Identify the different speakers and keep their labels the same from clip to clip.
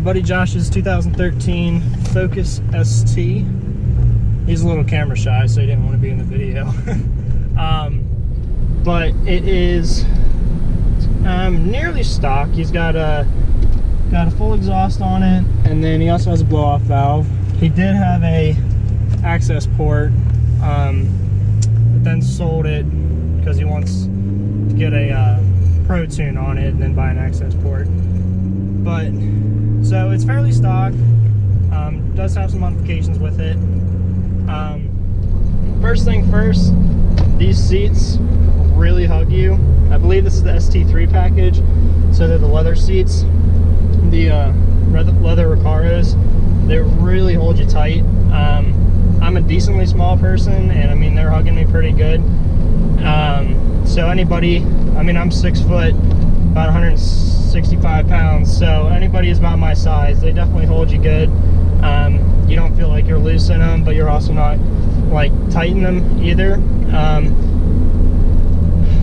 Speaker 1: buddy Josh's 2013 Focus ST. He's a little camera shy, so he didn't want to be in the video. But it is nearly stock. He's got a full exhaust on it, and then he also has a blow-off valve. He did have a access port, but then sold it because he wants to get a Pro Tune on it and then buy an access port. But so it's fairly stock. Does have some modifications with it. First thing first, these seats really hug you. I believe this is the ST3 package, so they're the leather seats. The leather Recaros, they really hold you tight. I'm a decently small person, and I mean they're hugging me pretty good. So anybody, I mean I'm 6 foot, about 165 pounds, so anybody is about my size, they definitely hold you good. You don't feel like you're loose in them, but you're also not like tight in them either.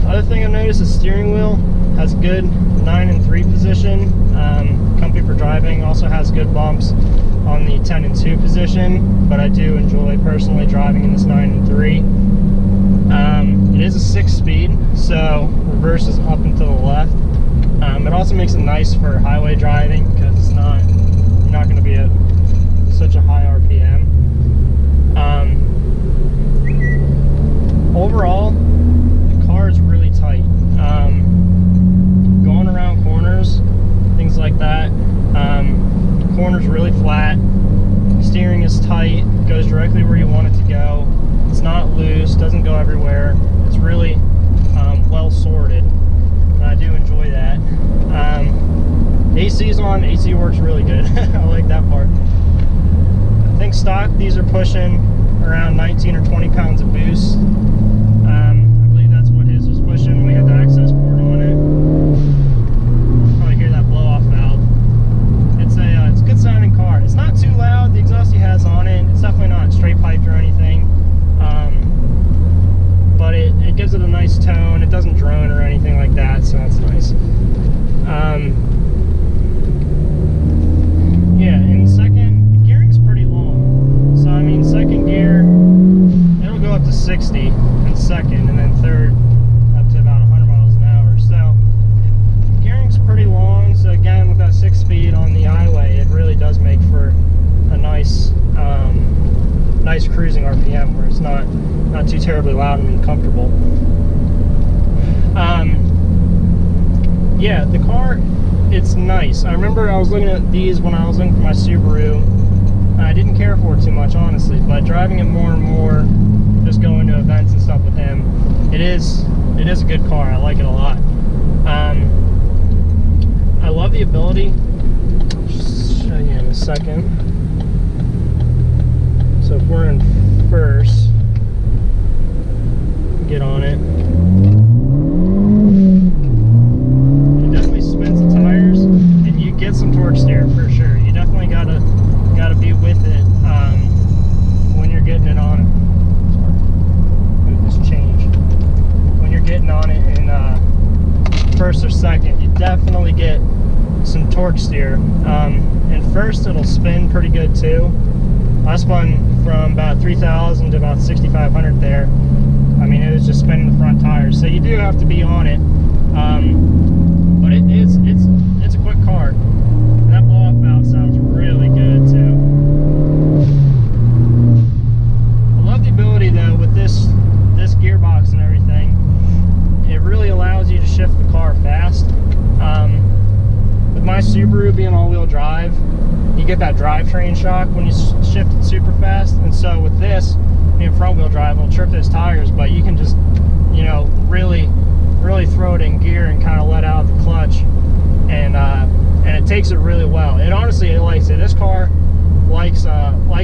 Speaker 1: Other thing I noticed, the steering wheel has good 9 and 3 position, comfy for driving. Also has good bumps on the 10 and 2 position, but I do enjoy personally driving in this 9 and 3. It is a 6-speed, so reverse is up and to the left. It also makes it nice for highway driving because it's not, you're not going to be at such a high RPM. Overall, the car is really tight. Going around corners, things like that, corner's really flat, steering is tight, goes directly where you want it to go. It's not loose, doesn't go everywhere. It's really well sorted. I do enjoy that. AC's on, AC works really good. I like that part. I think stock, these are pushing around 19 or 20 pounds of boost. I believe that's what his was pushing. We had the access port on it. Probably hear that blow off valve. It's a good sounding car. It's not too loud. The exhaust he has on it, it's definitely not straight piped or anything. But it gives it a nice tone. It doesn't drone or anything like that, so that's nice. Yeah, in second, the gearing's pretty long. So I mean, second gear, it'll go up to 60 in second, and then third up to about 100 miles an hour. So gearing's pretty long. So again, with that 6-speed on the highway, it really does make for a nice, nice cruising RPM where it's not too terribly loud and uncomfortable. Yeah, the car, it's nice. I remember I was looking at these when I was looking for my Subaru. I didn't care for it too much, honestly, but driving it more and more, just going to events and stuff with him, it is a good car. I like it a lot. I love the ability, I'll show you in a second. So if we're in first, get on it. It definitely spins the tires, and you get some torque steer for sure. You definitely gotta be with it when you're getting it on. Move this change. When you're getting on it in first or second, you definitely get some torque steer. In first, it'll spin pretty good too. I spun from about 3,000 to about 6,500 there. I mean, it was just spinning the front tires, so you do have to be on it. But it's a quick car. That blow-off valve sounds really good too. I love the ability though with this gearbox and everything. It really allows you to shift the car fast. With my Subaru being all-wheel drive, you get that drivetrain shock when you shift it super fast, and so with this being front-wheel drive, it'll trip those tires, but you can just, you know, really throw it in gear and kind of let out the clutch, and it takes it really well. It honestly, it likes it. This car likes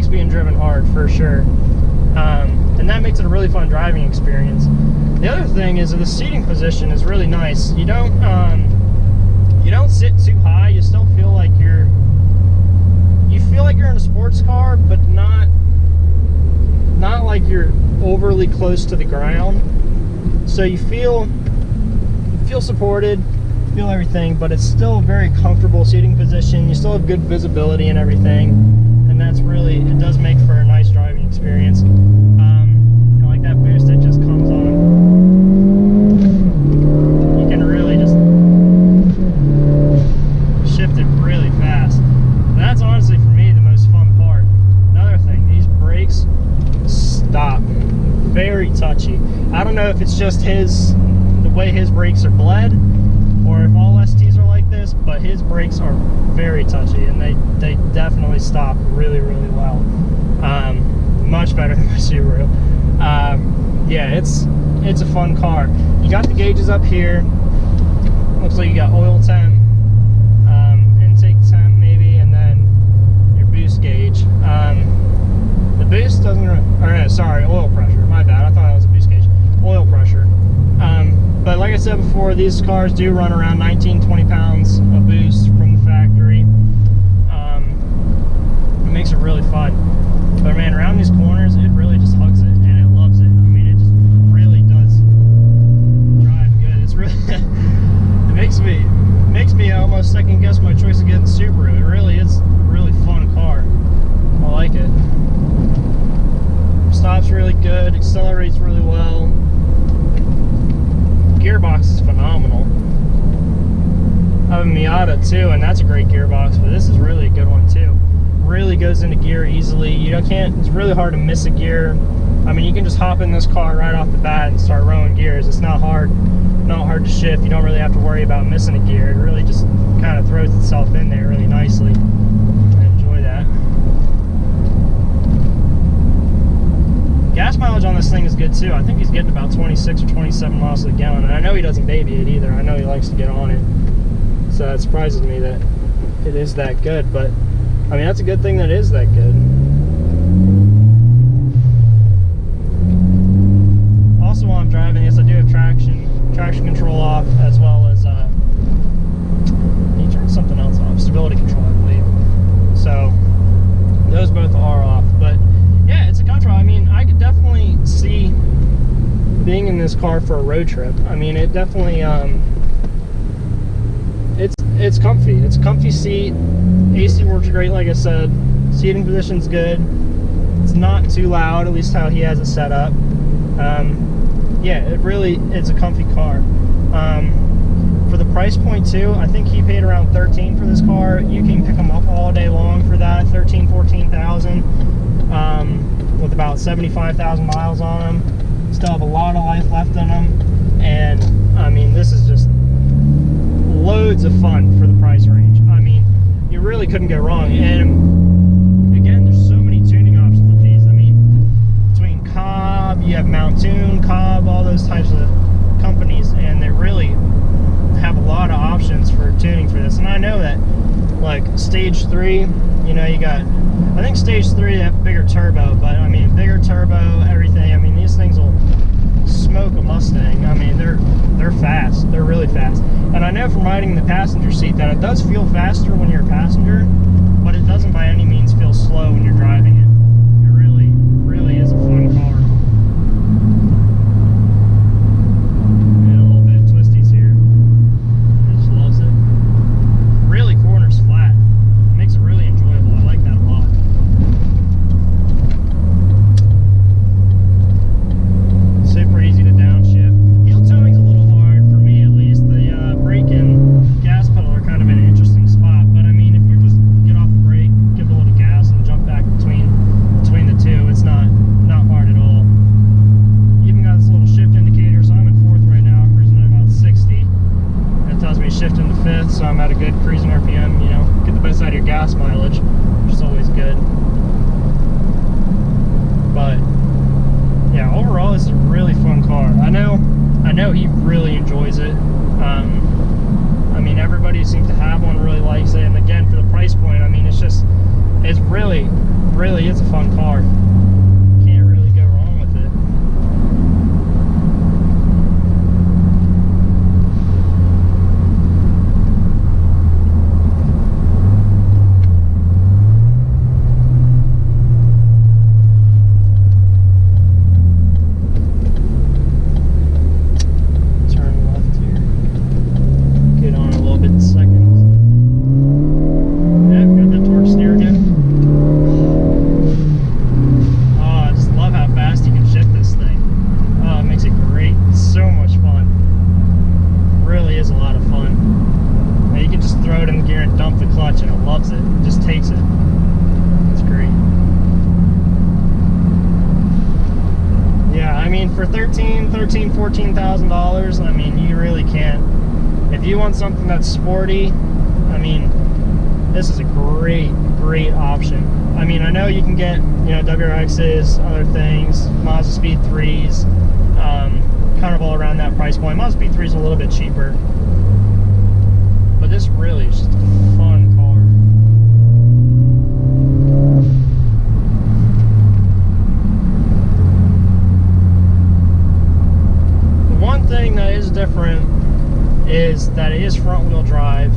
Speaker 1: being driven hard for sure, and that makes it a really fun driving experience. The other thing is that the seating position is really nice. You don't sit too high. You still feel like you're in a sports car, but not like you're overly close to the ground. So you feel supported. feel everything, but it's still a very comfortable seating position. You still have good visibility and everything, and that's really, it does make for a nice driving experience. And like that boost, it just comes on. You can really just shift it really fast. And that's honestly for me the most fun part. Another thing, these brakes stop very touchy. I don't know if it's just the way his brakes are bled, or if all STs are like this, but his brakes are very touchy, and they definitely stop really, really well. Much better than my Subaru. Yeah, it's a fun car. You got the gauges up here. Looks like you got oil temp, intake temp maybe, and then your boost gauge. The boost doesn't, or no, sorry, oil pressure. My bad. I thought that was a boost gauge. Oil pressure. But like I said before, these cars do run around 19-20 pounds of boost from the factory. It makes it really fun. But man, around these corners, it really just hugs it, and it loves it. I mean, it just really does drive good. It's really, it makes me almost second guess my choice of getting Subaru. It really is a really fun car. I like it. Stops really good, accelerates really well. Gearbox is phenomenal. I have a Miata too, and that's a great gearbox, but this is really a good one too. Really goes into gear easily. It's really hard to miss a gear. I mean, you can just hop in this car right off the bat and start rolling gears. It's not hard to shift. You don't really have to worry about missing a gear. It really just kind of throws itself in there really nicely. I enjoy that. Gas mileage on this thing is good too. I think he's getting about 26 or 27 miles to the gallon, and I know he doesn't baby it either. I know he likes to get on it, so it surprises me that it is that good. But I mean, that's a good thing that it is that good. Also, while I'm driving this, I do have traction control off, as well as you turn something else off, stability control, I believe. So those both are off, but yeah, it's a control. I mean, I could definitely see being in this car for a road trip. I mean, it definitely, it's comfy. It's a comfy seat. AC works great, like I said. Seating position's good. It's not too loud, at least how he has it set up. Yeah, it's a comfy car. For the price point too, I think he paid around $13,000 for this car. You can pick them up all day long for that, $14,000, with about 75,000 miles on them. Still have a lot of life left in them, and I mean, this is just loads of fun for the price range. I mean, you really couldn't go wrong. And again, there's so many tuning options with these. I mean, between Cobb, you have Mountoon, Cobb, all those types of companies, and they really have a lot of options for tuning for this. And I know that, like, Stage 3, you know, you got, I think Stage 3, they have a bigger turbo, but I mean, bigger turbo, everything. I mean, these things will smoke a Mustang. I mean, they're fast. They're really fast. And I know from riding in the passenger seat that it does feel faster when you're a passenger, but it doesn't by any means feel slow when you're driving it. It really, really is a fun car. Yeah, a little bit of twisties here. It just loves it. Really, corners flat. It makes it really enjoyable. I like that a lot. Super easy to downshift. Heel towing's a little hard for me, at least. The brake and gas pedal are kind of in an interesting spot, but I mean, if you just get off the brake, give it a little gas, and jump back between the two, it's not hard at all. Even got this little shift indicator, so I'm in fourth right now, cruising at about 60. It tells me shift into fifth, so I'm at a good cruising RPM. You know, get the best out of your gas mileage, which is always good. But yeah, overall, it's a really fun car. I know he really enjoys it. I mean, everybody who seems to have one really likes it, and again, for the price point, I mean, it's really, really is a fun car. Can't really go wrong with it. Turn left here. fun. And you can just throw it in the gear and dump the clutch and it loves it. It just takes it. It's great. Yeah, I mean, for $14,000, I mean, you really can't. If you want something that's sporty, I mean, this is a great option. I mean, I know you can get, you know, WRXs, other things, Mazda Speed 3s, kind of all around that price point. Mazda Speed 3 is a little bit cheaper, but this really is just a fun car. The one thing that is different is that it is front-wheel drive.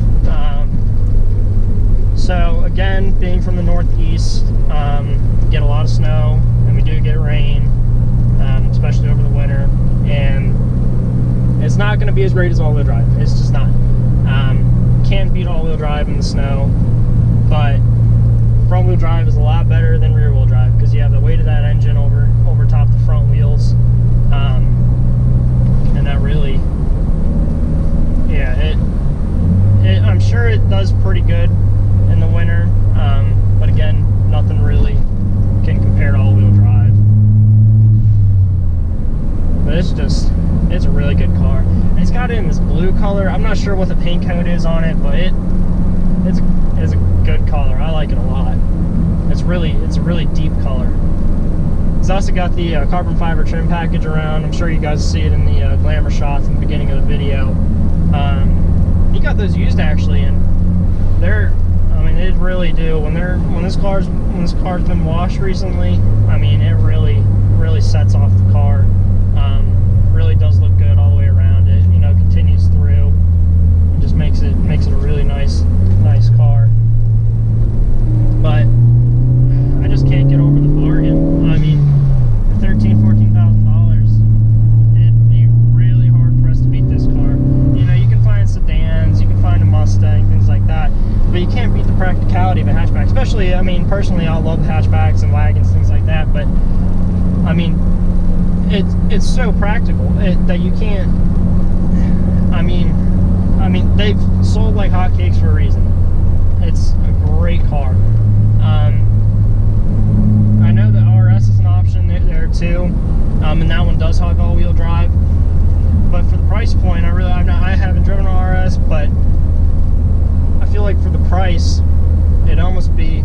Speaker 1: So again, being from the Northeast, we get a lot of snow, and we do get rain, especially over the winter, and it's not going to be as great as all-wheel drive. It's just not. Can't beat all-wheel drive in the snow, but front-wheel drive is a lot better than rear-wheel drive because you have the weight of that engine over top the front wheels, and that really, yeah, I'm sure it does pretty good in the winter, but again, nothing really can compare to all-wheel drive. But it's a really good car. And it's got it in this blue color. I'm not sure what the paint coat is on it, but it's a good color. I like it a lot. It's a really deep color. It's also got the carbon fiber trim package around. I'm sure you guys see it in the glamour shots in the beginning of the video. You got those used actually, and they're, I mean, it really do. When this car's been washed recently, I mean, it really sets off the car. Really does look good all the way around it. You know, continues through. It just makes it a really nice car. But I just can't get over the bargain. I mean, for $14,000, it'd be really hard pressed to beat this car. You know, you can find sedans, you can find a Mustang, things like that, but you can't beat the practicality of a hatchback. Especially, I mean, personally, I love hatchbacks and wagons, things like that, but I mean, it's so practical that you can't. I mean, they've sold like hotcakes for a reason. It's a great car. I know the RS is an option there too, and that one does have all-wheel drive. But for the price point, I haven't driven an RS, but I feel like for the price, it'd almost be,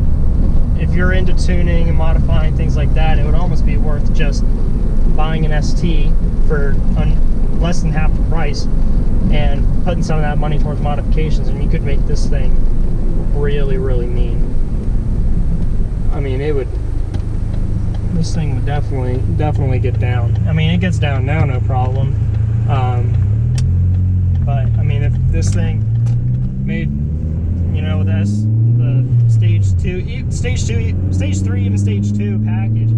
Speaker 1: if you're into tuning and modifying things like that, it would almost be worth just buying an ST for less than half the price and putting some of that money towards modifications, and you could make this thing really mean. I mean, this thing would definitely get down. I mean, it gets down now, no problem. But I mean, if this thing made, you know, this the stage 3, even stage 2 package,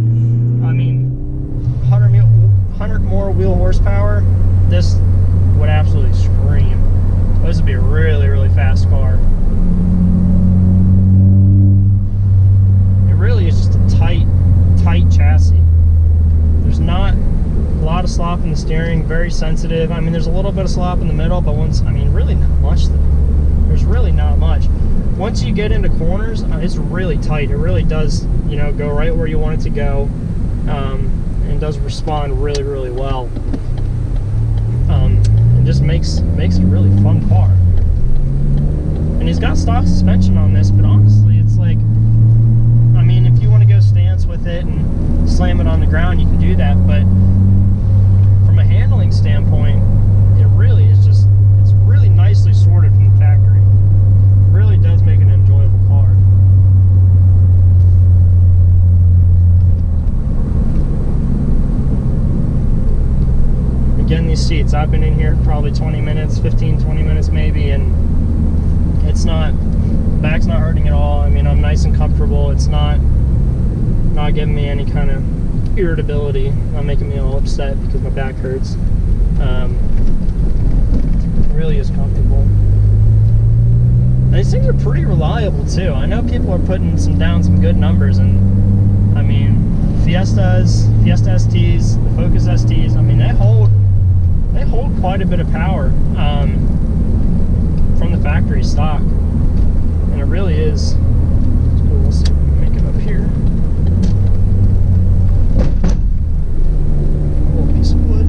Speaker 1: I mean, 100 more wheel horsepower, this would absolutely scream. This would be a really fast car. It really is just a tight chassis. There's not a lot of slop in the steering, very sensitive. I mean, there's a little bit of slop in the middle, but really not much. There's really not much. Once you get into corners, it's really tight. It really does, you know, go right where you want it to go. And does respond really well. It just makes it a really fun car. And he's got stock suspension on this, but honestly, it's like, I mean, if you want to go stance with it and slam it on the ground, you can do that. But from a handling standpoint, it really is just, it's really nicely sorted from the factory. It really does make an enjoyable car. Again, these seats, I've been in here probably 20 minutes, 15-20 minutes maybe, and it's not, back's not hurting at all. I mean, I'm nice and comfortable. It's not giving me any kind of irritability, not making me all upset because my back hurts. It really is comfortable. And these things are pretty reliable too. I know people are putting down some good numbers, and I mean, Fiesta STs, the Focus STs, I mean, they hold quite a bit of power. stock, and it really is. It's cool. Let's see if we can make it up here. A little piece of wood.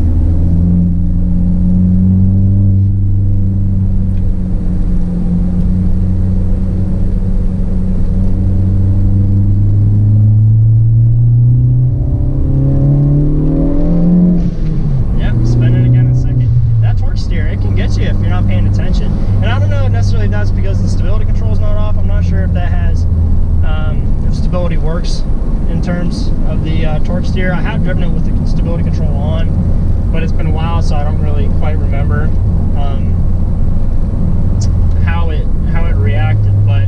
Speaker 1: If you're not paying attention, and I don't know necessarily if that's because the stability control is not off. I'm not sure if that has if stability works in terms of the torque steer. I have driven it with the stability control on, but it's been a while, so I don't really quite remember how it reacted. But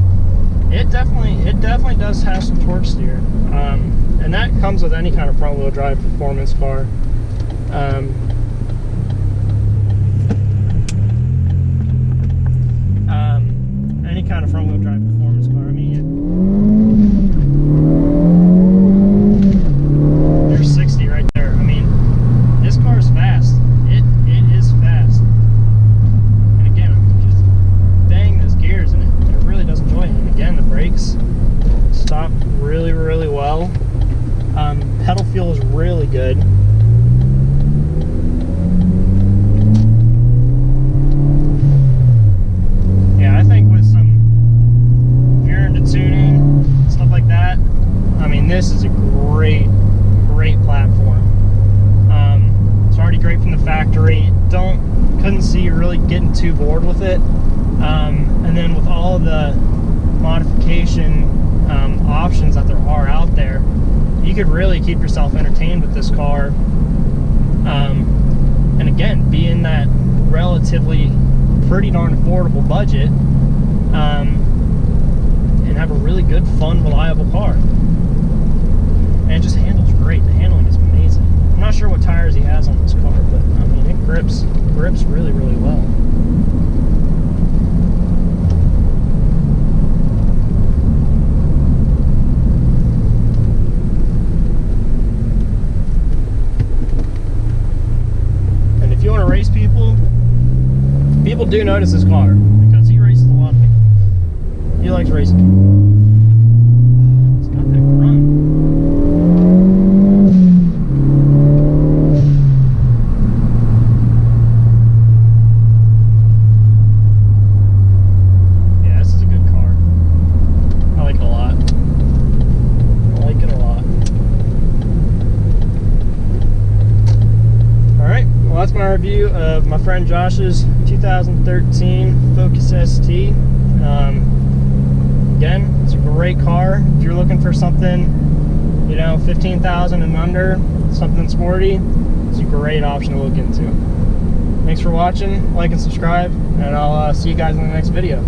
Speaker 1: it definitely does have some torque steer, and that comes with any kind of front wheel drive performance car. Any kind of front wheel drive performance car. I mean, there's 60 right there. I mean, this car is fast. It is fast. And again, I'm just banging those gears, and it really does enjoy it. And again, the brakes stop really, really well. Pedal feel is really good. Tuning, stuff like that. I mean, this is a great platform. It's already great from the factory. Couldn't see you really getting too bored with it. And then with all of the modification options that there are out there, you could really keep yourself entertained with this car. And again, be in that relatively pretty darn affordable budget. And have a really good, fun, reliable car. And it just handles great. The handling is amazing. I'm not sure what tires he has on this car, but I mean, it grips really, really well. And if you want to race people do notice this car, because he races a lot of people. He likes racing. It's got that grunt. Yeah, this is a good car. I like it a lot. I like it a lot. Alright, well that's my review of my friend Josh's 2013 Focus ST. Again, it's a great car. If you're looking for something, you know, 15,000 and under, something sporty, it's a great option to look into. Thanks for watching, like and subscribe, and I'll see you guys in the next video.